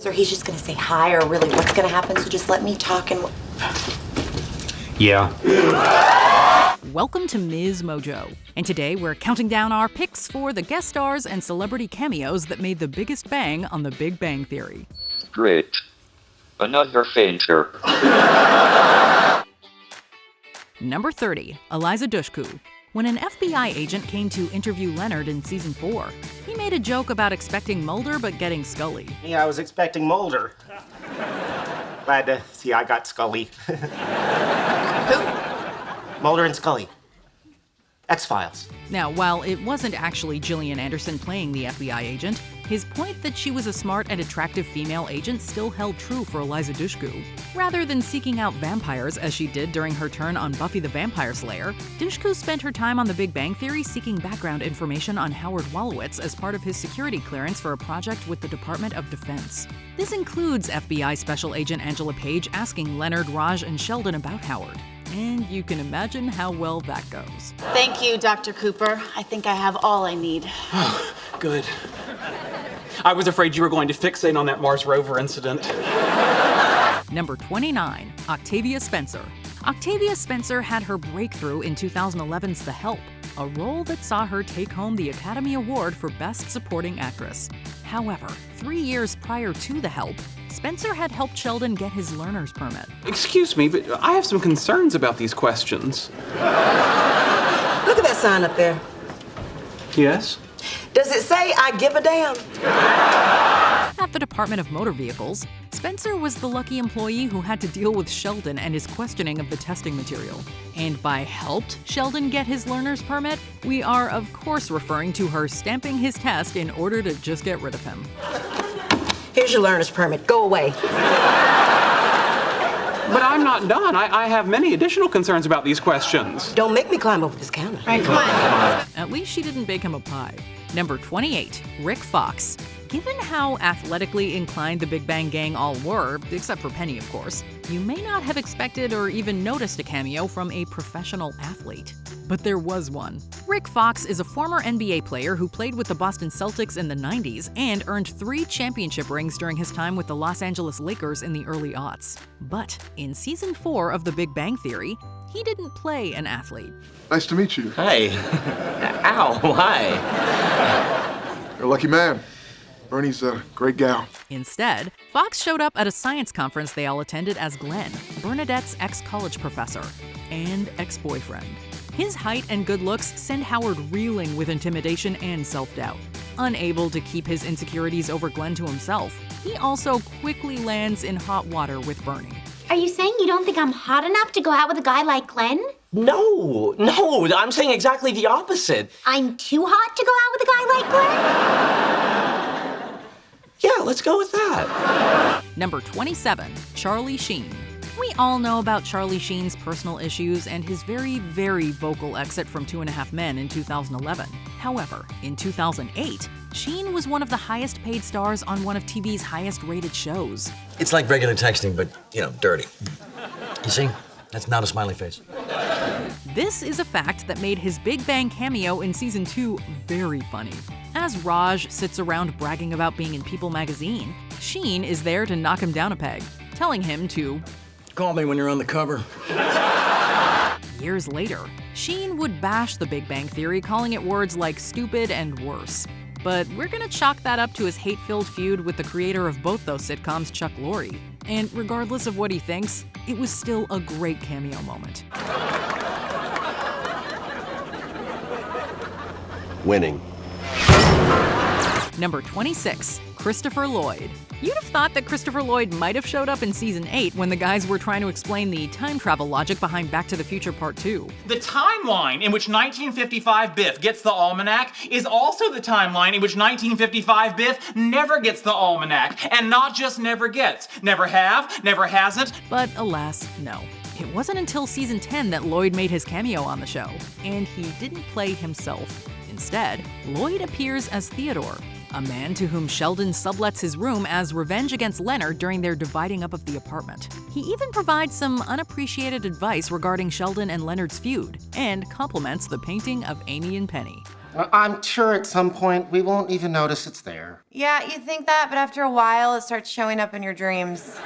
Or he's just gonna say hi, or really what's gonna happen, so just let me talk and... Yeah. Welcome to MsMojo, and today we're counting down our picks for the guest stars and celebrity cameos that made the biggest bang on The Big Bang Theory. Great. Another fainter. Number 30, Eliza Dushku. When an FBI agent came to interview Leonard in season 4, he made a joke about expecting Mulder but getting Scully. Yeah, I was expecting Mulder. Glad to see I got Scully. Who? Mulder and Scully. X-Files. Now, while it wasn't actually Gillian Anderson playing the FBI agent, his point that she was a smart and attractive female agent still held true for Eliza Dushku. Rather than seeking out vampires as she did during her turn on Buffy the Vampire Slayer, Dushku spent her time on The Big Bang Theory seeking background information on Howard Wolowitz as part of his security clearance for a project with the Department of Defense. This includes FBI Special Agent Angela Page asking Leonard, Raj, and Sheldon about Howard. And you can imagine how well that goes. Thank you, Dr. Cooper. I think I have all I need. Oh, good. I was afraid you were going to fixate on that Mars rover incident. Number 29, Octavia Spencer. Octavia Spencer had her breakthrough in 2011's The Help, a role that saw her take home the Academy Award for Best Supporting Actress. However, 3 years prior to The Help, Spencer had helped Sheldon get his learner's permit. Excuse me, but I have some concerns about these questions. Look at that sign up there. Yes? Does it say, I give a damn? At the Department of Motor Vehicles, Spencer was the lucky employee who had to deal with Sheldon and his questioning of the testing material. And by helped Sheldon get his learner's permit, we are of course referring to her stamping his test in order to just get rid of him. Here's your learner's permit. Go away. But I'm not done. I have many additional concerns about these questions. Don't make me climb over this counter. All right, come on. At least she didn't bake him a pie. Number 28, Rick Fox. Given how athletically inclined the Big Bang Gang all were, except for Penny, of course, you may not have expected or even noticed a cameo from a professional athlete. But there was one. Rick Fox is a former NBA player who played with the Boston Celtics in the 90s and earned 3 championship rings during his time with the Los Angeles Lakers in the early aughts. But in season 4 of The Big Bang Theory, he didn't play an athlete. Nice to meet you. Hey. Ow, hi. You're a lucky man. Bernie's a great gal. Instead, Fox showed up at a science conference they all attended as Glenn, Bernadette's ex-college professor and ex-boyfriend. His height and good looks send Howard reeling with intimidation and self-doubt. Unable to keep his insecurities over Glenn to himself, he also quickly lands in hot water with Bernie. Are you saying you don't think I'm hot enough to go out with a guy like Glenn? No, I'm saying exactly the opposite. I'm too hot to go out with a guy like Glenn? Yeah, let's go with that. Number 27, Charlie Sheen. We all know about Charlie Sheen's personal issues and his very, very vocal exit from 2.5 Men in 2011. However, in 2008, Sheen was one of the highest paid stars on one of TV's highest rated shows. It's like regular texting, but, dirty. You see? That's not a smiley face. This is a fact that made his Big Bang cameo in season 2 very funny. As Raj sits around bragging about being in People magazine, Sheen is there to knock him down a peg, telling him to call me when you're on the cover. Years later, Sheen would bash The Big Bang Theory, calling it words like stupid and worse. But we're gonna chalk that up to his hate-filled feud with the creator of both those sitcoms, Chuck Lorre. And regardless of what he thinks, it was still a great cameo moment. Winning. Number 26, Christopher Lloyd. You'd have thought that Christopher Lloyd might have showed up in season 8 when the guys were trying to explain the time travel logic behind Back to the Future Part 2. The timeline in which 1955 Biff gets the almanac is also the timeline in which 1955 Biff never gets the almanac. And not just never gets. Never have, never hasn't. But alas, no. It wasn't until season 10 that Lloyd made his cameo on the show, and he didn't play himself. Instead, Lloyd appears as Theodore, a man to whom Sheldon sublets his room as revenge against Leonard during their dividing up of the apartment. He even provides some unappreciated advice regarding Sheldon and Leonard's feud, and compliments the painting of Amy and Penny. I'm sure at some point we won't even notice it's there. Yeah, you think that, but after a while, it starts showing up in your dreams.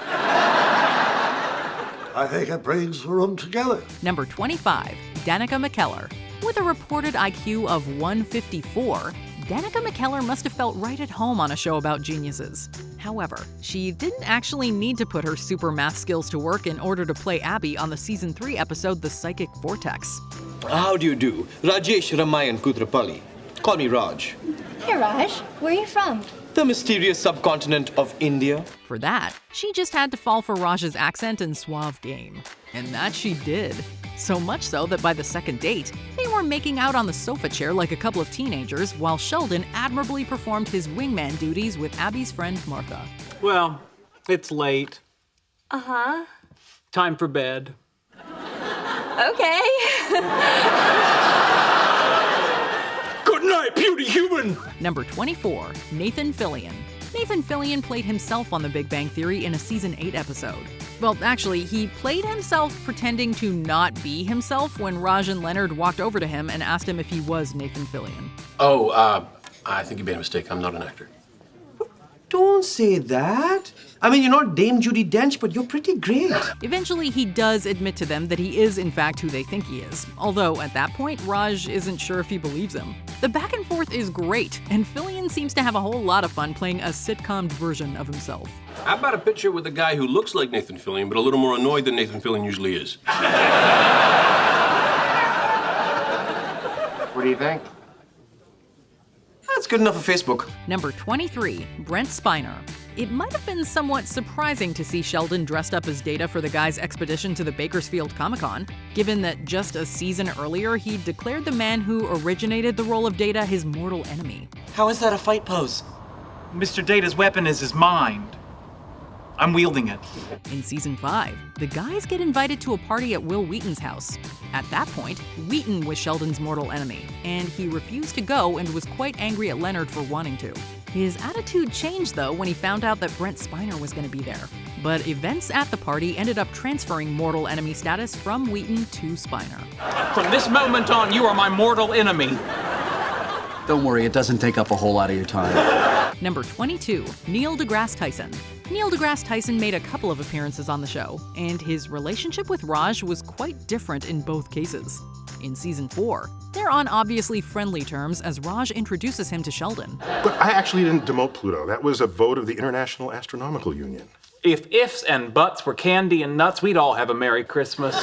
I think it brings the room together. Number 25, Danica McKeller. With a reported IQ of 154, Danica McKeller must have felt right at home on a show about geniuses. However, she didn't actually need to put her super math skills to work in order to play Abby on the Season 3 episode The Psychic Vortex. How do you do? Rajesh Ramayan Kutrapalli. Call me Raj. Hey, Raj. Where are you from? The mysterious subcontinent of India. For that, she just had to fall for Raj's accent and suave game. And that she did. So much so that by the second date, they were making out on the sofa chair like a couple of teenagers while Sheldon admirably performed his wingman duties with Abby's friend Martha. Well, it's late. Uh-huh. Time for bed. Okay. Good night, beauty human! Number 24, Nathan Fillion. Nathan Fillion played himself on The Big Bang Theory in a Season 8 episode. Well, actually, he played himself pretending to not be himself when Raj and Leonard walked over to him and asked him if he was Nathan Fillion. Oh, I think you made a mistake. I'm not an actor. Don't say that. I mean, you're not Dame Judi Dench, but you're pretty great. Eventually, he does admit to them that he is in fact who they think he is. Although, at that point, Raj isn't sure if he believes him. The back and forth is great, and Fillion seems to have a whole lot of fun playing a sitcom version of himself. How about a picture with a guy who looks like Nathan Fillion, but a little more annoyed than Nathan Fillion usually is? What do you think? That's good enough for Facebook. Number 23, Brent Spiner. It might have been somewhat surprising to see Sheldon dressed up as Data for the guy's expedition to the Bakersfield Comic-Con, given that just a season earlier he declared the man who originated the role of Data his mortal enemy. How is that a fight pose? Mr. Data's weapon is his mind. I'm wielding it. In Season 5, the guys get invited to a party at Will Wheaton's house. At that point, Wheaton was Sheldon's mortal enemy, and he refused to go and was quite angry at Leonard for wanting to. His attitude changed, though, when he found out that Brent Spiner was going to be there. But events at the party ended up transferring mortal enemy status from Wheaton to Spiner. From this moment on, you are my mortal enemy. Don't worry, it doesn't take up a whole lot of your time. Number 22, Neil deGrasse Tyson. Neil deGrasse Tyson made a couple of appearances on the show, and his relationship with Raj was quite different in both cases. In Season 4, they're on obviously friendly terms as Raj introduces him to Sheldon. But I actually didn't demote Pluto. That was a vote of the International Astronomical Union. If ifs and buts were candy and nuts, we'd all have a Merry Christmas.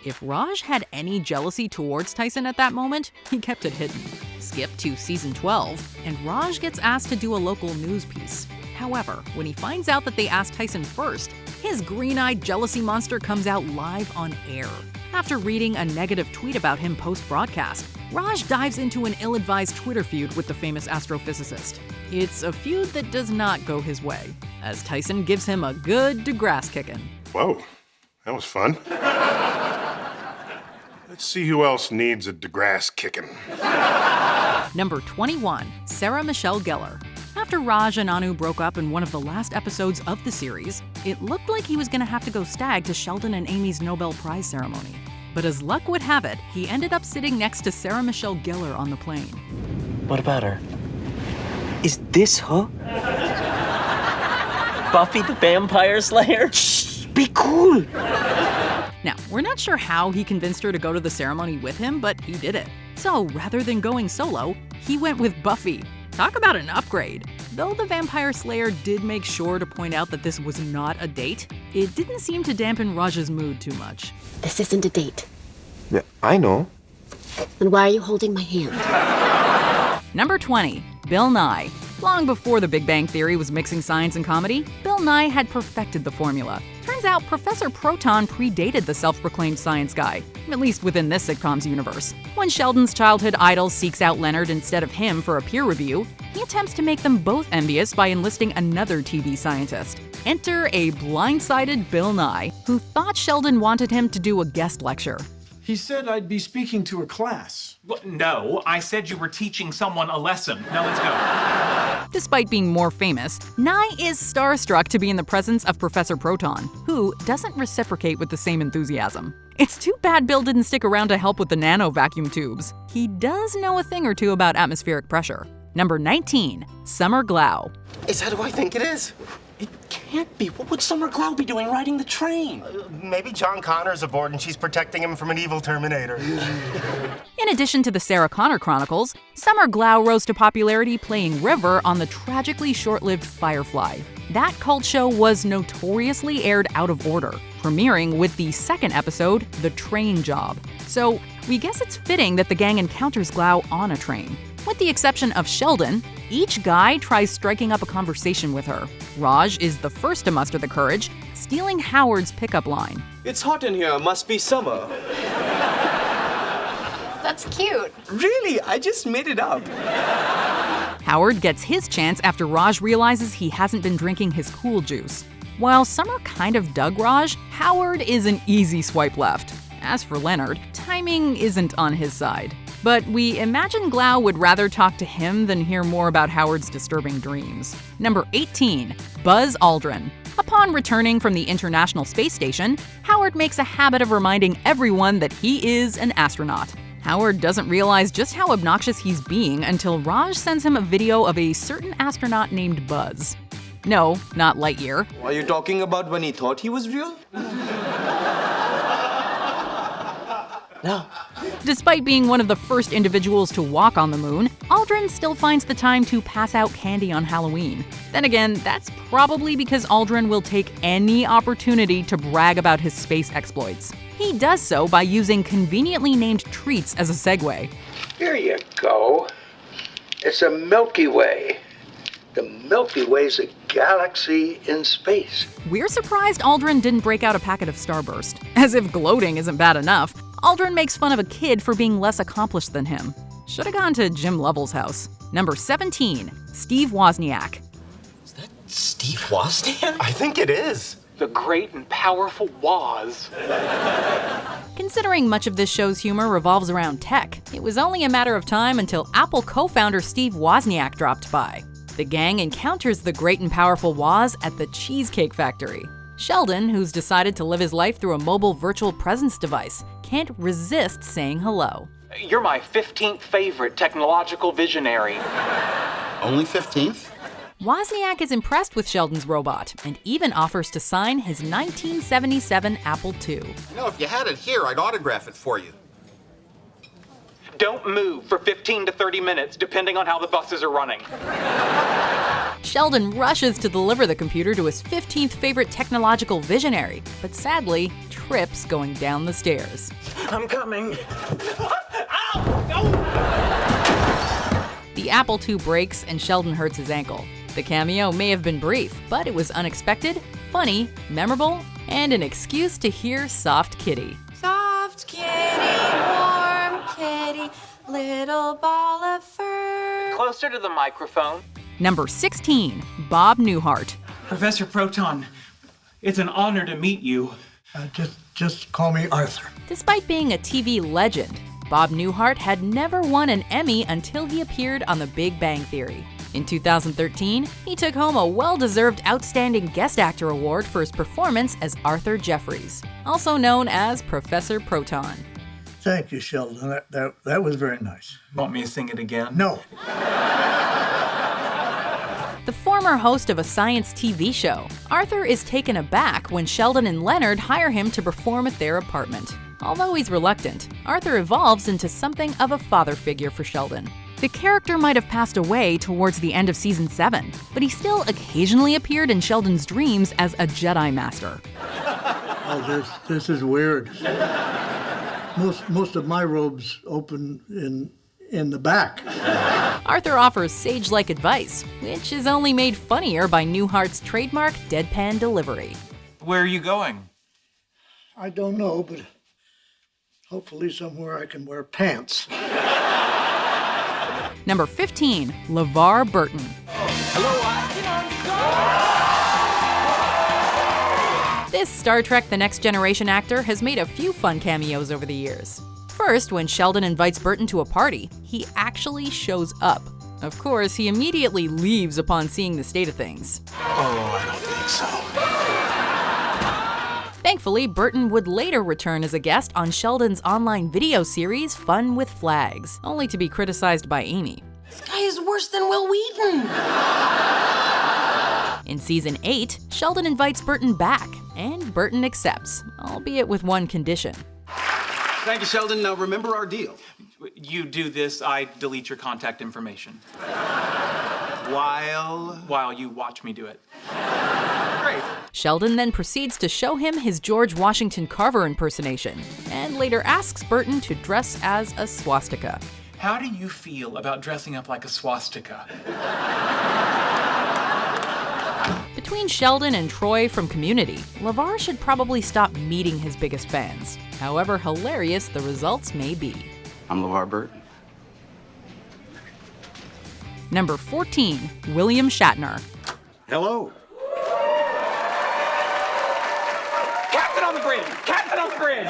If Raj had any jealousy towards Tyson at that moment, he kept it hidden. Skip to Season 12, and Raj gets asked to do a local news piece. However, when he finds out that they asked Tyson first, his green-eyed jealousy monster comes out live on air. After reading a negative tweet about him post-broadcast, Raj dives into an ill-advised Twitter feud with the famous astrophysicist. It's a feud that does not go his way, as Tyson gives him a good deGrasse kicking. Whoa, that was fun. Let's see who else needs a deGrasse kicking. Number 21, Sarah Michelle Gellar. After Raj and Anu broke up in one of the last episodes of the series, it looked like he was going to have to go stag to Sheldon and Amy's Nobel Prize ceremony. But as luck would have it, he ended up sitting next to Sarah Michelle Gellar on the plane. What about her? Is this her? Buffy the Vampire Slayer? Shh, be cool. Now, we're not sure how he convinced her to go to the ceremony with him, but he did it. So rather than going solo, he went with Buffy. Talk about an upgrade. Though the Vampire Slayer did make sure to point out that this was not a date, it didn't seem to dampen Raj's mood too much. This isn't a date. Yeah, I know. Then why are you holding my hand? Number 20, Bill Nye. Long before The Big Bang Theory was mixing science and comedy, Bill Nye had perfected the formula. Turns out Professor Proton predated the self-proclaimed science guy, at least within this sitcom's universe. When Sheldon's childhood idol seeks out Leonard instead of him for a peer review, he attempts to make them both envious by enlisting another TV scientist. Enter a blindsided Bill Nye, who thought Sheldon wanted him to do a guest lecture. He said I'd be speaking to a class. Well, no, I said you were teaching someone a lesson. Now let's go. Despite being more famous, Nye is starstruck to be in the presence of Professor Proton, who doesn't reciprocate with the same enthusiasm. It's too bad Bill didn't stick around to help with the nano vacuum tubes. He does know a thing or two about atmospheric pressure. Number 19, Summer Glau. Is that who I think it is? It can't be. What would Summer Glau be doing riding the train? Maybe John Connor's aboard and she's protecting him from an evil Terminator. In addition to the Sarah Connor Chronicles, Summer Glau rose to popularity playing River on the tragically short-lived Firefly. That cult show was notoriously aired out of order, premiering with the second episode, The Train Job. So we guess it's fitting that the gang encounters Glau on a train. With the exception of Sheldon, each guy tries striking up a conversation with her. Raj is the first to muster the courage, stealing Howard's pickup line. It's hot in here, must be summer. That's cute. Really? I just made it up. Howard gets his chance after Raj realizes he hasn't been drinking his cool juice. While Summer kind of dug Raj, Howard is an easy swipe left. As for Leonard, timing isn't on his side. But we imagine Glau would rather talk to him than hear more about Howard's disturbing dreams. Number 18, Buzz Aldrin. Upon returning from the International Space Station, Howard makes a habit of reminding everyone that he is an astronaut. Howard doesn't realize just how obnoxious he's being until Raj sends him a video of a certain astronaut named Buzz. No, not Lightyear. Are you talking about when he thought he was real? No. Despite being one of the first individuals to walk on the moon, Aldrin still finds the time to pass out candy on Halloween. Then again, that's probably because Aldrin will take any opportunity to brag about his space exploits. He does so by using conveniently named treats as a segue. Here you go. It's a Milky Way. The Milky Way's a galaxy in space. We're surprised Aldrin didn't break out a packet of Starburst. As if gloating isn't bad enough, Aldrin makes fun of a kid for being less accomplished than him. Should've gone to Jim Lovell's house. Number 17, Steve Wozniak. Is that Steve Wozniak? I think it is. The great and powerful Woz. Considering much of this show's humor revolves around tech, it was only a matter of time until Apple co-founder Steve Wozniak dropped by. The gang encounters the great and powerful Woz at the Cheesecake Factory. Sheldon, who's decided to live his life through a mobile virtual presence device, can't resist saying hello. You're my 15th favorite technological visionary. Only 15th? Wozniak is impressed with Sheldon's robot and even offers to sign his 1977 Apple II. You know, if you had it here, I'd autograph it for you. Don't move for 15 to 30 minutes, depending on how the buses are running. Sheldon rushes to deliver the computer to his 15th favorite technological visionary, but sadly, trips going down the stairs. I'm coming. The Apple II breaks and Sheldon hurts his ankle. The cameo may have been brief, but it was unexpected, funny, memorable, and an excuse to hear Soft Kitty. Soft kitty, warm kitty, little ball of fur. Closer to the microphone. Number 16, Bob Newhart. Professor Proton, it's an honor to meet you. Just call me Arthur. Despite being a TV legend, Bob Newhart had never won an Emmy until he appeared on The Big Bang Theory. In 2013, he took home a well-deserved Outstanding Guest Actor award for his performance as Arthur Jeffries, also known as Professor Proton. Thank you, Sheldon. That was very nice. Want me to sing it again? No. The former host of a science TV show, Arthur is taken aback when Sheldon and Leonard hire him to perform at their apartment. Although he's reluctant, Arthur evolves into something of a father figure for Sheldon. The character might have passed away towards the end of season 7, but he still occasionally appeared in Sheldon's dreams as a Jedi Master. Oh, this is weird. Most of my robes open in the back. Arthur offers sage-like advice, which is only made funnier by Newhart's trademark deadpan delivery. Where are you going? I don't know, but hopefully somewhere I can wear pants. Number 15, LeVar Burton. This Star Trek The Next Generation actor has made a few fun cameos over the years. First, when Sheldon invites Burton to a party, he actually shows up. Of course, he immediately leaves upon seeing the state of things. Oh, I don't think so. Thankfully, Burton would later return as a guest on Sheldon's online video series Fun with Flags, only to be criticized by Amy. This guy is worse than Will Wheaton. In season 8, Sheldon invites Burton back, and Burton accepts, albeit with one condition. Thank you, Sheldon. Now remember our deal. You do this, I delete your contact information. While you watch me do it. Great. Sheldon then proceeds to show him his George Washington Carver impersonation, and later asks Burton to dress as a swastika. How do you feel about dressing up like a swastika? Between Sheldon and Troy from Community, Lavar should probably stop meeting his biggest fans, however hilarious the results may be. I'm Lavar Burton. Number 14, William Shatner. Hello. Captain on the bridge! Captain on the bridge!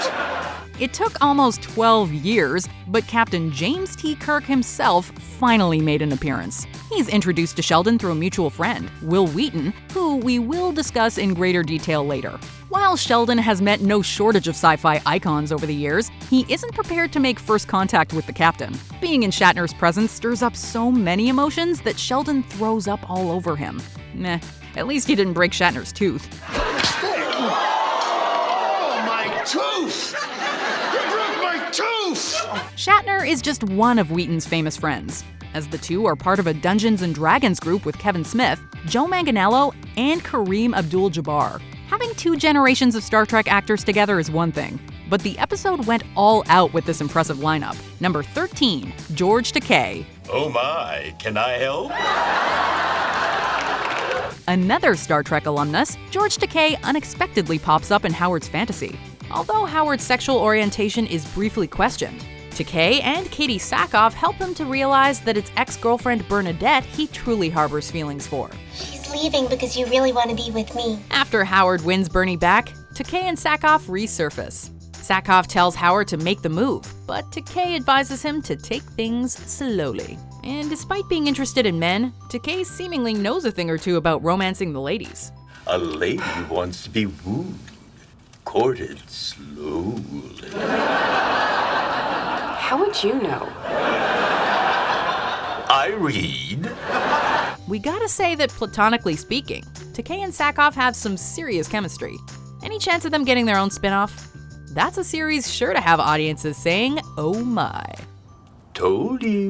It took almost 12 years, but Captain James T. Kirk himself finally made an appearance. He's introduced to Sheldon through a mutual friend, Will Wheaton, who we will discuss in greater detail later. While Sheldon has met no shortage of sci-fi icons over the years, he isn't prepared to make first contact with the captain. Being in Shatner's presence stirs up so many emotions that Sheldon throws up all over him. Meh, at least he didn't break Shatner's tooth. Oh, my tooth! You broke my tooth! Shatner is just one of Wheaton's famous friends, as the two are part of a Dungeons & Dragons group with Kevin Smith, Joe Manganiello, and Kareem Abdul-Jabbar. Having two generations of Star Trek actors together is one thing, but the episode went all out with this impressive lineup. Number 13, George Takei. Oh my, can I help? Another Star Trek alumnus, George Takei unexpectedly pops up in Howard's fantasy. Although Howard's sexual orientation is briefly questioned, Takei and Katee Sackhoff help him to realize that it's ex-girlfriend Bernadette he truly harbors feelings for. She's leaving because you really want to be with me. After Howard wins Bernie back, Takei and Sackoff resurface. Sackoff tells Howard to make the move, but Takei advises him to take things slowly. And despite being interested in men, Takei seemingly knows a thing or two about romancing the ladies. A lady wants to be wooed, courted slowly. How would you know? I read. We gotta say that platonically speaking, Takei and Sackoff have some serious chemistry. Any chance of them getting their own spin-off? That's a series sure to have audiences saying, oh my. Told you.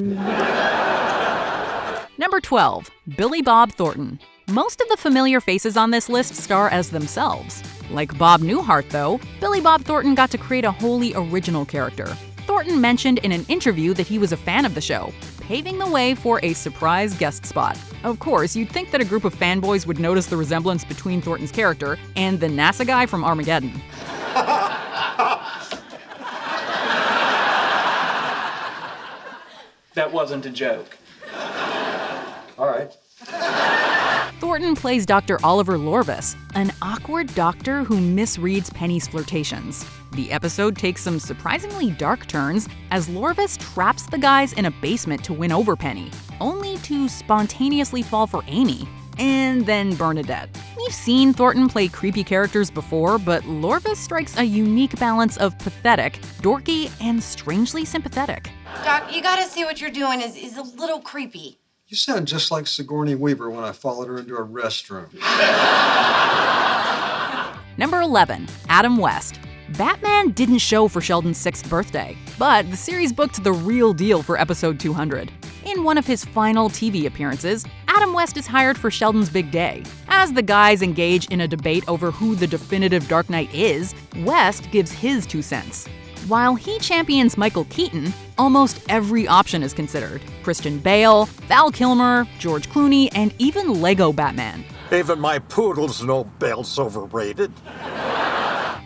Number 12, Billy Bob Thornton. Most of the familiar faces on this list star as themselves. Like Bob Newhart, though, Billy Bob Thornton got to create a wholly original character. Thornton mentioned in an interview that he was a fan of the show, paving the way for a surprise guest spot. Of course, you'd think that a group of fanboys would notice the resemblance between Thornton's character and the NASA guy from Armageddon. That wasn't a joke. All right. Thornton plays Dr. Oliver Lorvis, an awkward doctor who misreads Penny's flirtations. The episode takes some surprisingly dark turns as Lorvis traps the guys in a basement to win over Penny, only to spontaneously fall for Amy, and then Bernadette. We've seen Thornton play creepy characters before, but Lorvis strikes a unique balance of pathetic, dorky, and strangely sympathetic. Doc, you gotta see what you're doing is a little creepy. You sound just like Sigourney Weaver when I followed her into a restroom. Number 11, Adam West. Batman didn't show for Sheldon's 6th birthday, but the series booked the real deal for episode 200. In one of his final TV appearances, Adam West is hired for Sheldon's big day. As the guys engage in a debate over who the definitive Dark Knight is, West gives his 2 cents. While he champions Michael Keaton, almost every option is considered. Christian Bale, Val Kilmer, George Clooney, and even Lego Batman. Even my poodle's no belt's overrated.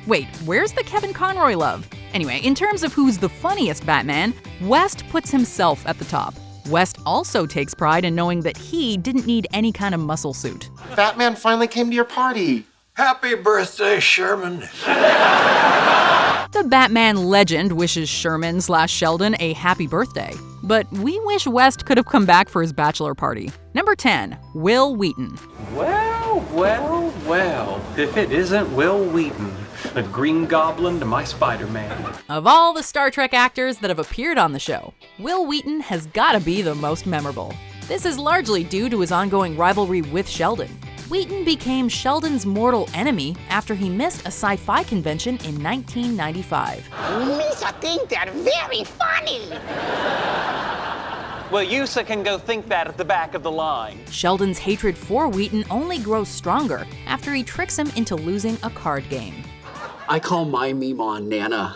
Wait, where's the Kevin Conroy love? Anyway, in terms of who's the funniest Batman, West puts himself at the top. West also takes pride in knowing that he didn't need any kind of muscle suit. Batman finally came to your party. Happy birthday, Sherman. The Batman legend wishes Sherman/Sheldon a happy birthday, but we wish West could have come back for his bachelor party. Number 10, Will Wheaton. Well, well, well, if it isn't Will Wheaton, the Green Goblin to my Spider-Man. Of all the Star Trek actors that have appeared on the show, Will Wheaton has gotta be the most memorable. This is largely due to his ongoing rivalry with Sheldon. Wheaton became Sheldon's mortal enemy after he missed a sci-fi convention in 1995. Lisa think they're very funny. Well, Yusa can go think that at the back of the line. Sheldon's hatred for Wheaton only grows stronger after he tricks him into losing a card game. I call my Meemaw Nana,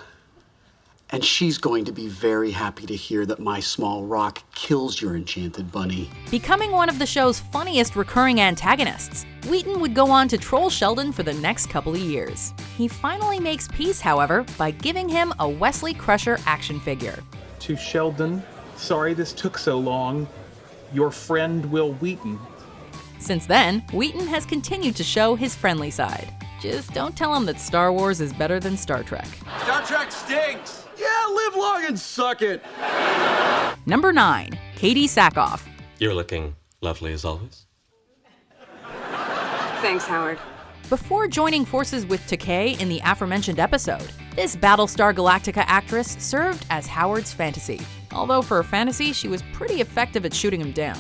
and she's going to be very happy to hear that my small rock kills your enchanted bunny. Becoming one of the show's funniest recurring antagonists, Wheaton would go on to troll Sheldon for the next couple of years. He finally makes peace, however, by giving him a Wesley Crusher action figure. To Sheldon, sorry this took so long. Your friend Will Wheaton. Since then, Wheaton has continued to show his friendly side. Just don't tell him that Star Wars is better than Star Trek. Star Trek stinks. Yeah, live long and suck it. Number 9, Katee Sackhoff. You're looking lovely as always. Thanks, Howard. Before joining forces with Teay in the aforementioned episode, this Battlestar Galactica actress served as Howard's fantasy. Although for a fantasy, she was pretty effective at shooting him down.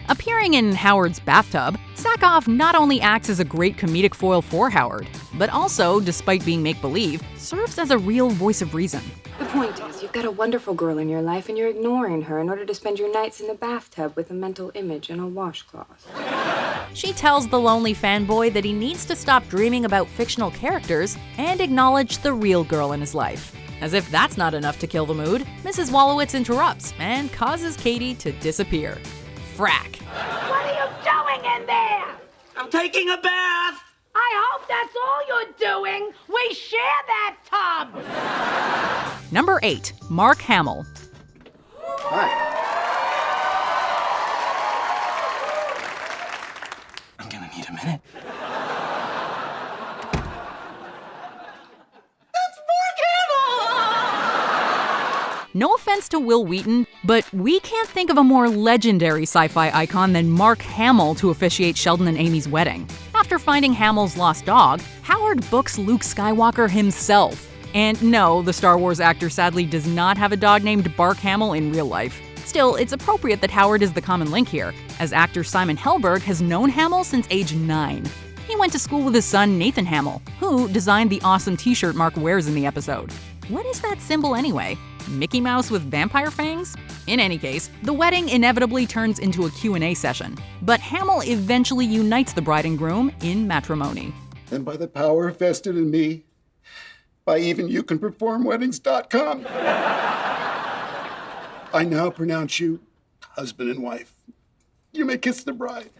Appearing in Howard's bathtub, Sackoff not only acts as a great comedic foil for Howard, but also, despite being make-believe, serves as a real voice of reason. The point is, you've got a wonderful girl in your life and you're ignoring her in order to spend your nights in the bathtub with a mental image and a washcloth. She tells the lonely fanboy that he needs to stop dreaming about fictional characters and acknowledge the real girl in his life. As if that's not enough to kill the mood, Mrs. Wolowitz interrupts and causes Katee to disappear. Frack. What are you doing in there? I'm taking a bath. I hope that's all you're doing. We share that tub. Number 8, Mark Hamill. Hi. I'm gonna need a minute. No offense to Will Wheaton, but we can't think of a more legendary sci-fi icon than Mark Hamill to officiate Sheldon and Amy's wedding. After finding Hamill's lost dog, Howard books Luke Skywalker himself. And no, the Star Wars actor sadly does not have a dog named Bark Hamill in real life. Still, it's appropriate that Howard is the common link here, as actor Simon Helberg has known Hamill since age 9. He went to school with his son Nathan Hamill, who designed the awesome t-shirt Mark wears in the episode. What is that symbol anyway? Mickey Mouse with vampire fangs? In any case, the wedding inevitably turns into a Q&A session, but Hamill eventually unites the bride and groom in matrimony. And by the power vested in me, by even you can perform weddings.com, I now pronounce you husband and wife. You may kiss the bride.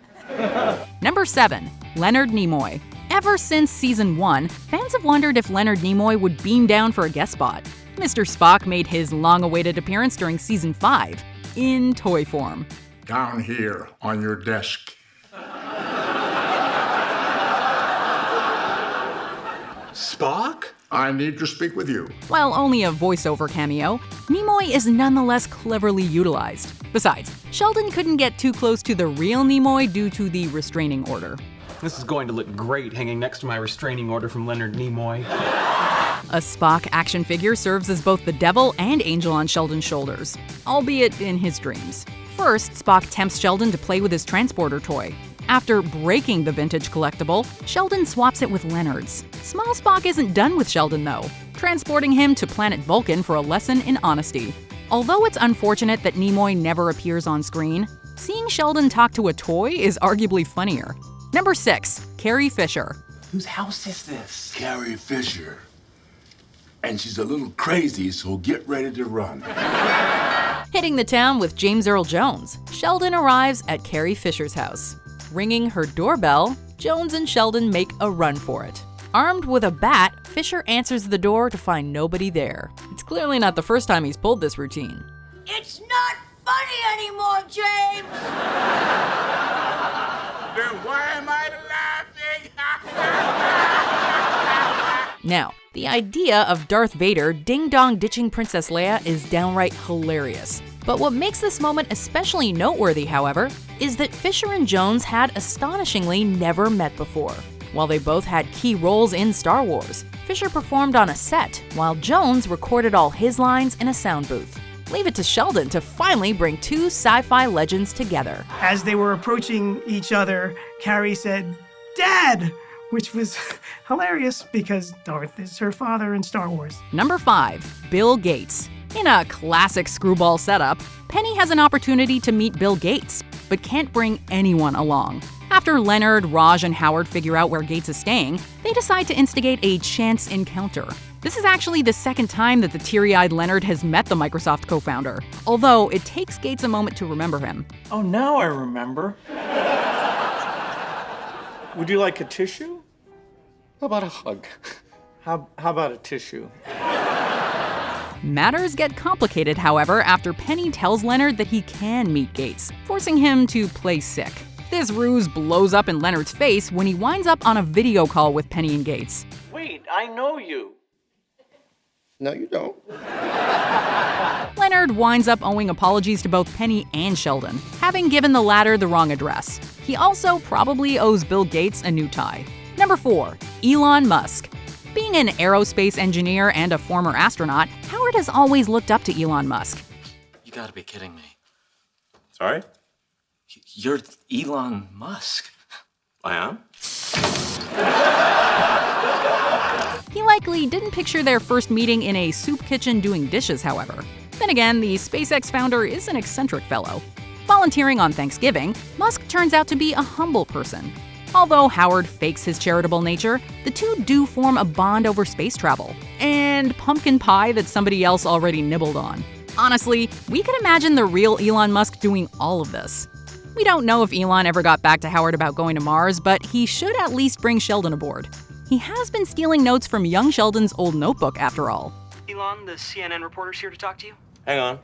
Number 7, Leonard Nimoy. Ever since season 1, fans have wondered if Leonard Nimoy would beam down for a guest spot. Mr. Spock made his long-awaited appearance during season 5, in toy form. Down here on your desk. Spock? I need to speak with you. While only a voiceover cameo, Nimoy is nonetheless cleverly utilized. Besides, Sheldon couldn't get too close to the real Nimoy due to the restraining order. This is going to look great hanging next to my restraining order from Leonard Nimoy. A Spock action figure serves as both the devil and angel on Sheldon's shoulders, albeit in his dreams. First, Spock tempts Sheldon to play with his transporter toy. After breaking the vintage collectible, Sheldon swaps it with Leonard's. Small Spock isn't done with Sheldon, though, transporting him to planet Vulcan for a lesson in honesty. Although it's unfortunate that Nimoy never appears on screen, seeing Sheldon talk to a toy is arguably funnier. Number 6, Carrie Fisher. Whose house is this? Carrie Fisher. And she's a little crazy, so get ready to run. Hitting the town with James Earl Jones, Sheldon arrives at Carrie Fisher's house. Ringing her doorbell, Jones and Sheldon make a run for it. Armed with a bat, Fisher answers the door to find nobody there. It's clearly not the first time he's pulled this routine. It's not funny anymore, James! Then why am I laughing? Now, the idea of Darth Vader ding-dong ditching Princess Leia is downright hilarious. But what makes this moment especially noteworthy, however, is that Fisher and Jones had astonishingly never met before. While they both had key roles in Star Wars, Fisher performed on a set, while Jones recorded all his lines in a sound booth. Leave it to Sheldon to finally bring two sci-fi legends together. As they were approaching each other, Carrie said, "Dad!" which was hilarious because Darth is her father in Star Wars. Number 5, Bill Gates. In a classic screwball setup, Penny has an opportunity to meet Bill Gates, but can't bring anyone along. After Leonard, Raj, and Howard figure out where Gates is staying, they decide to instigate a chance encounter. This is actually the second time that the teary-eyed Leonard has met the Microsoft co-founder, although it takes Gates a moment to remember him. Oh, now I remember. Would you like a tissue? How about a hug? How about a tissue? Matters get complicated, however, after Penny tells Leonard that he can meet Gates, forcing him to play sick. This ruse blows up in Leonard's face when he winds up on a video call with Penny and Gates. Wait, I know you. No, you don't. Leonard winds up owing apologies to both Penny and Sheldon, having given the latter the wrong address. He also probably owes Bill Gates a new tie. Number 4, Elon Musk. Being an aerospace engineer and a former astronaut, Howard has always looked up to Elon Musk. You gotta be kidding me. Sorry? You're Elon Musk. I am? He likely didn't picture their first meeting in a soup kitchen doing dishes, however. Then again, the SpaceX founder is an eccentric fellow. Volunteering on Thanksgiving, Musk turns out to be a humble person. Although Howard fakes his charitable nature, the two do form a bond over space travel and pumpkin pie that somebody else already nibbled on. Honestly, we could imagine the real Elon Musk doing all of this. We don't know if Elon ever got back to Howard about going to Mars, but he should at least bring Sheldon aboard. He has been stealing notes from young Sheldon's old notebook, after all. Elon, the CNN reporter's here to talk to you. Hang on.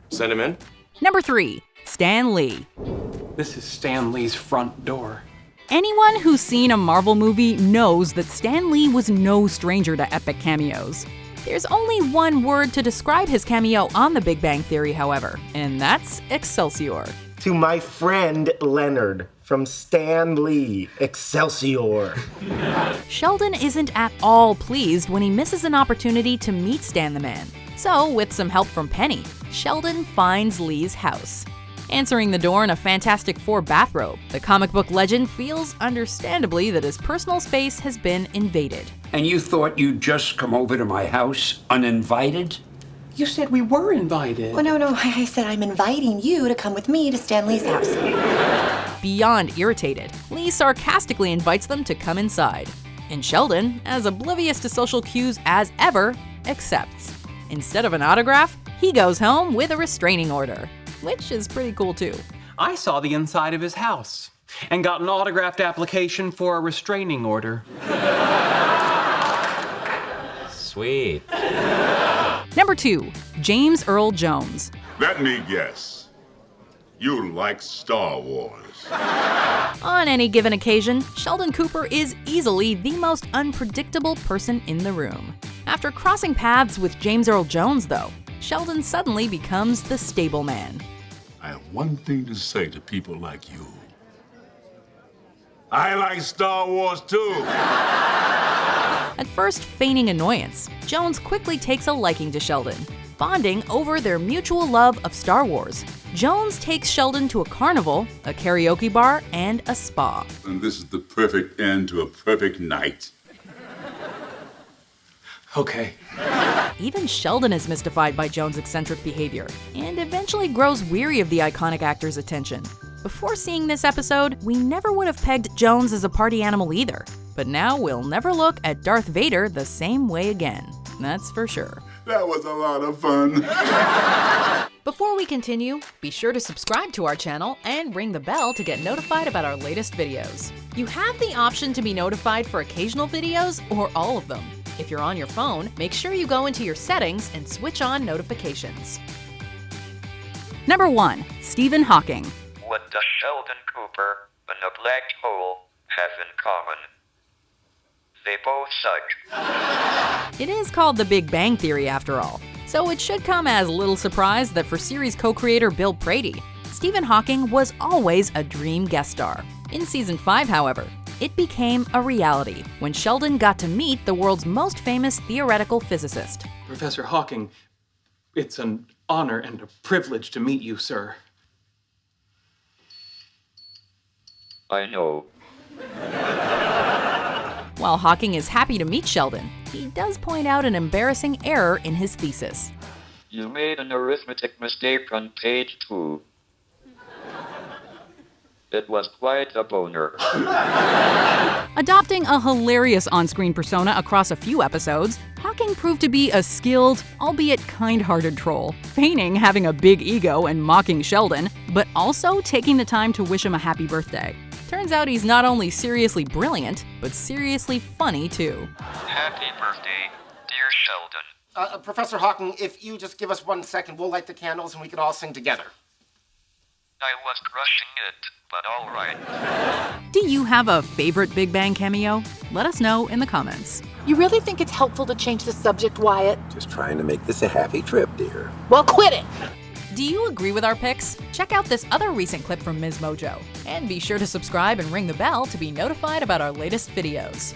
Send him in. Number 3, Stan Lee. This is Stan Lee's front door. Anyone who's seen a Marvel movie knows that Stan Lee was no stranger to epic cameos. There's only one word to describe his cameo on The Big Bang Theory, however, and that's Excelsior. To my friend Leonard, from Stan Lee, Excelsior. Sheldon isn't at all pleased when he misses an opportunity to meet Stan the Man. So, with some help from Penny, Sheldon finds Lee's house. Answering the door in a Fantastic Four bathrobe, the comic book legend feels understandably that his personal space has been invaded. And you thought you'd just come over to my house uninvited? You said we were invited. Oh, no, I said I'm inviting you to come with me to Stan Lee's house. Beyond irritated, Lee sarcastically invites them to come inside. And Sheldon, as oblivious to social cues as ever, accepts. Instead of an autograph, he goes home with a restraining order, which is pretty cool too. I saw the inside of his house and got an autographed application for a restraining order. Sweet. Number 2, James Earl Jones. Let me guess. You like Star Wars. On any given occasion, Sheldon Cooper is easily the most unpredictable person in the room. After crossing paths with James Earl Jones, though, Sheldon suddenly becomes the stable man. I have one thing to say to people like you. I like Star Wars too. At first feigning annoyance, Jones quickly takes a liking to Sheldon, bonding over their mutual love of Star Wars. Jones takes Sheldon to a carnival, a karaoke bar, and a spa. And this is the perfect end to a perfect night. Okay. Even Sheldon is mystified by Jones' eccentric behavior, and eventually grows weary of the iconic actor's attention. Before seeing this episode, we never would have pegged Jones as a party animal either. But now we'll never look at Darth Vader the same way again. That's for sure. That was a lot of fun. Before we continue, be sure to subscribe to our channel and ring the bell to get notified about our latest videos. You have the option to be notified for occasional videos or all of them. If you're on your phone, make sure you go into your settings and switch on notifications. Number 1, Stephen Hawking. What does Sheldon Cooper in a black hole have in common? They both suck. It is called The Big Bang Theory after all, so it should come as little surprise that for series co-creator Bill Prady, Stephen Hawking was always a dream guest star. In season 5, however, it became a reality when Sheldon got to meet the world's most famous theoretical physicist. Professor Hawking, it's an honor and a privilege to meet you, sir. I know. While Hawking is happy to meet Sheldon, he does point out an embarrassing error in his thesis. You made an arithmetic mistake on page 2. It was quite a boner. Adopting a hilarious on-screen persona across a few episodes, Hawking proved to be a skilled, albeit kind-hearted troll, feigning having a big ego and mocking Sheldon, but also taking the time to wish him a happy birthday. Turns out he's not only seriously brilliant, but seriously funny too. Happy birthday, dear Sheldon. Professor Hawking, if you just give us 1 second, we'll light the candles and we can all sing together. I was crushing it, but all right. Do you have a favorite Big Bang cameo? Let us know in the comments. You really think it's helpful to change the subject, Wyatt? Just trying to make this a happy trip, dear. Well, quit it! Do you agree with our picks? Check out this other recent clip from MsMojo. And be sure to subscribe and ring the bell to be notified about our latest videos.